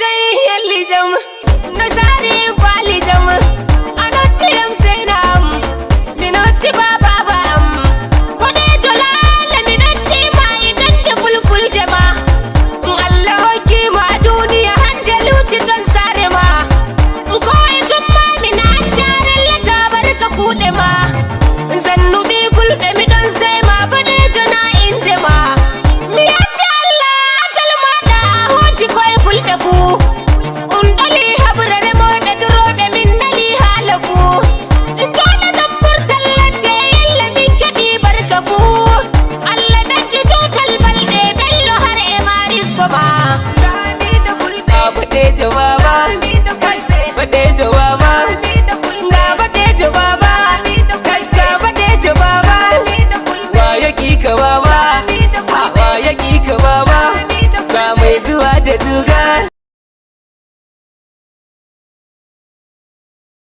jai yalli jam nasari fali jam anotti am senam minotti baba bam kode jolale minotti mai dande fulful jama Allah hokki ma duniya hande luti don sare ma ko itumma mina jare la tabarka kude ma zannubi fulbe mi don sai ma bade jona inde ma mi yatta Allah atal ma da hoti koy fulbe fu undali habrare mo be durobe min nali halafu ndona tambur ladde yalla min kadi barka fu Allah beddi total balde bello har e maris ko ma dani da fulbe abade jawaba